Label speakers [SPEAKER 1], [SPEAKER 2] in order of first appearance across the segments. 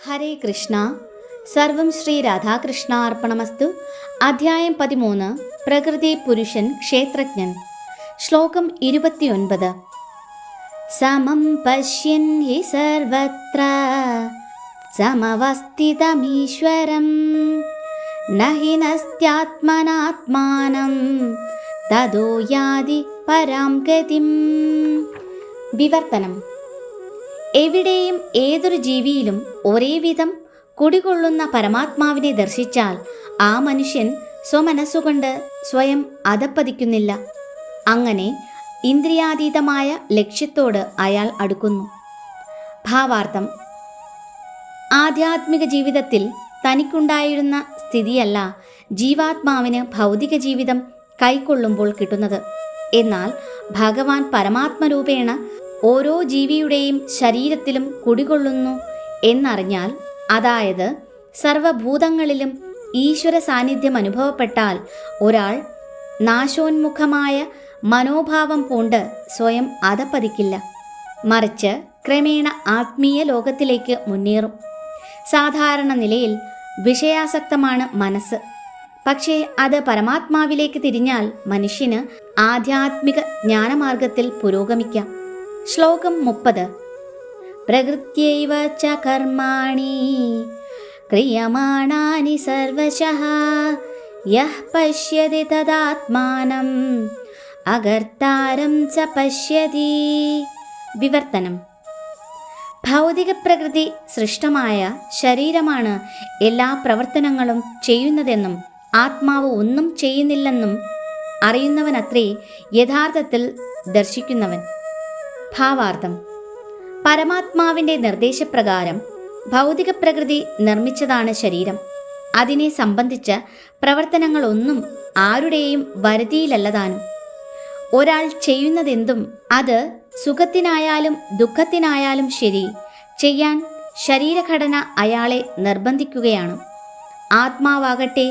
[SPEAKER 1] ഹരേ കൃഷ്ണ. സർവം ശ്രീ രാധാകൃഷ്ണ അർപ്പണമസ്തു. അധ്യായം 13. പ്രകൃതി പുരുഷൻ ക്ഷേത്രജ്ഞൻ. ശ്ലോകം 29. സമം പശ്യൻ ഹി സർവത്ര സമവസ്ഥിതമീശ്വരം നഹി നസ്ത്യാത്മനാത്മാനം തതോ യാതി പരാം ഗതിം. വിവർത്തനം. എവിടെയും ഏതൊരു ജീവിയിലും ഒരേവിധം കുടികൊള്ളുന്ന പരമാത്മാവിനെ ദർശിച്ചാൽ ആ മനുഷ്യൻ സ്വമനസ്സുകൊണ്ട് സ്വയം അധപ്പതിക്കുന്നില്ല. അങ്ങനെ ഇന്ദ്രിയാതീതമായ ലക്ഷ്യത്തോട് അയാൾ അടുക്കുന്നു. ഭാവാർത്ഥം: ആധ്യാത്മിക ജീവിതത്തിൽ തനിക്കുണ്ടായിരുന്ന സ്ഥിതിയല്ല ജീവാത്മാവിന് ഭൗതിക ജീവിതം കൈക്കൊള്ളുമ്പോൾ കിട്ടുന്നത്. എന്നാൽ ഭഗവാൻ പരമാത്മരൂപേണ ഓരോ ജീവിയുടെയും ശരീരത്തിലും കുടികൊള്ളുന്നു എന്നറിഞ്ഞാൽ, അതായത് സർവഭൂതങ്ങളിലും ഈശ്വര സാന്നിധ്യം അനുഭവപ്പെട്ടാൽ ഒരാൾ നാശോന്മുഖമായ മനോഭാവം പൂണ്ട് സ്വയം അധപ്പതിക്കില്ല. മറിച്ച് ക്രമേണ ആത്മീയ ലോകത്തിലേക്ക് മുന്നേറും. സാധാരണ നിലയിൽ വിഷയാസക്തമാണ് മനസ്സ്. പക്ഷേ അത് പരമാത്മാവിലേക്ക് തിരിഞ്ഞാൽ മനുഷ്യന് ആധ്യാത്മിക ജ്ഞാനമാർഗത്തിൽ പുരോഗമിക്കാം. ശ്ലോകം 30. പ്രകൃത്യൈവ ച കർമാണി ക്രിയമാണാനി സർവശഃ യഃ പശ്യതി തദാത്മാനം അകർത്താരം ച പശ്യതി. വിവർത്തനം. ഭൗതിക പ്രകൃതി സൃഷ്ടമായ ശരീരമാണ് എല്ലാ പ്രവർത്തനങ്ങളും ചെയ്യുന്നതെന്നും ആത്മാവ് ഒന്നും ചെയ്യുന്നില്ലെന്നും അറിയുന്നവനത്രേ യഥാർത്ഥത്തിൽ ദർശിക്കുന്നവൻ. ഭാവാർത്ഥം: പരമാത്മാവിൻ്റെ നിർദ്ദേശപ്രകാരം ഭൗതിക പ്രകൃതി നിർമ്മിച്ചതാണ് ശരീരം. അതിനെ സംബന്ധിച്ച പ്രവർത്തനങ്ങളൊന്നും ആരുടെയും വരുതിയിലല്ലതാനും. ഒരാൾ ചെയ്യുന്നതെന്തും അത് സുഖത്തിനായാലും ദുഃഖത്തിനായാലും ശരി, ചെയ്യാൻ ശരീരഘടന അയാളെ നിർബന്ധിക്കുകയാണ്. ആത്മാവാകട്ടെ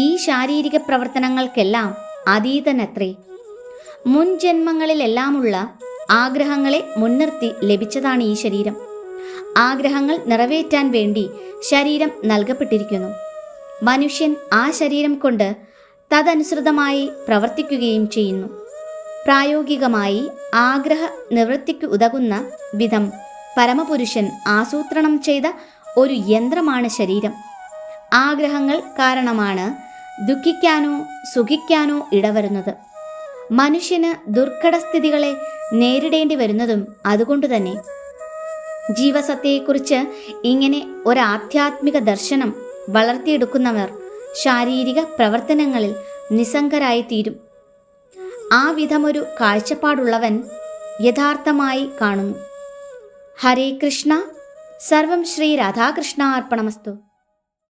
[SPEAKER 1] ഈ ശാരീരിക പ്രവർത്തനങ്ങൾക്കെല്ലാം അതീതനത്രേ. മുൻ ജന്മങ്ങളിലെല്ലാമുള്ള ആഗ്രഹങ്ങളെ മുൻനിർത്തി ലഭിച്ചതാണ് ഈ ശരീരം. ആഗ്രഹങ്ങൾ നിറവേറ്റാൻ വേണ്ടി ശരീരം നൽകപ്പെട്ടിരിക്കുന്നു. മനുഷ്യൻ ആ ശരീരം കൊണ്ട് തദനുസൃതമായി പ്രവർത്തിക്കുകയും ചെയ്യുന്നു. പ്രായോഗികമായി ആഗ്രഹ നിവൃത്തിക്ക് ഉതകുന്ന വിധം പരമപുരുഷൻ ആസൂത്രണം ചെയ്ത ഒരു യന്ത്രമാണ് ശരീരം. ആഗ്രഹങ്ങൾ കാരണമാണ് ദുഃഖിക്കാനോ സുഖിക്കാനോ ഇടവരുന്നത്. മനുഷ്യന് ദുർഘടസ്ഥിതികളെ നേരിടേണ്ടി വരുന്നതും അതുകൊണ്ട് തന്നെ. ജീവസത്തയെക്കുറിച്ച് ഇങ്ങനെ ഒരാധ്യാത്മിക ദർശനം വളർത്തിയെടുക്കുന്നവർ ശാരീരിക പ്രവർത്തനങ്ങളിൽ നിസ്സംഗരായിത്തീരും. ആ വിധമൊരു കാഴ്ചപ്പാടുള്ളവൻ യഥാർത്ഥമായി കാണുന്നു. ഹരേ കൃഷ്ണ. സർവം ശ്രീ രാധാകൃഷ്ണ അർപ്പണമസ്തു.